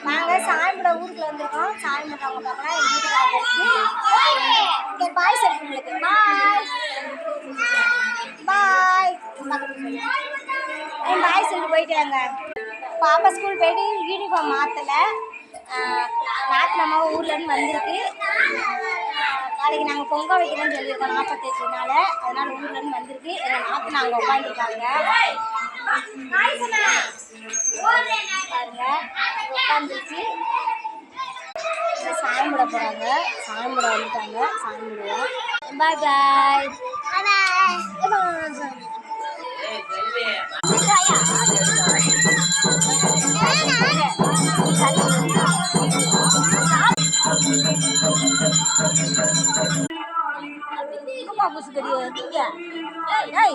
நாங்கள் சாயம்பட ஊருக்குள்ள வந்திருக்கோம். சாயம்பட அவங்க பார்க்கலாம் எங்கள் வீட்டுக்கு பாய் சொல்லு உங்களுக்கு. பாய் பாய் சொல்லிட்டு போயிட்டாங்க. பாப்பா ஸ்கூல் போயிட்டு யூனிஃபார்ம் மாற்றலை. நாத்தினம்மாவும் ஊர்லேருந்து வந்திருக்கு. நாளைக்கு நாங்கள் பொங்கல் வைக்கிறோன்னு சொல்லியிருக்கோம் 48 நாள். அதனால் ஊர்லேருந்து வந்திருக்கு. எங்கள் நாத்து நாங்கள் உட்காந்துருக்காங்க பாருங்க உட்காந்துருக்கு. சாயம்பட போகிறாங்க. சாயம்பட வந்துட்டாங்க. சாயம்படுவோம். பாய் பாய். Apa aku segera tiga? Hey, hey.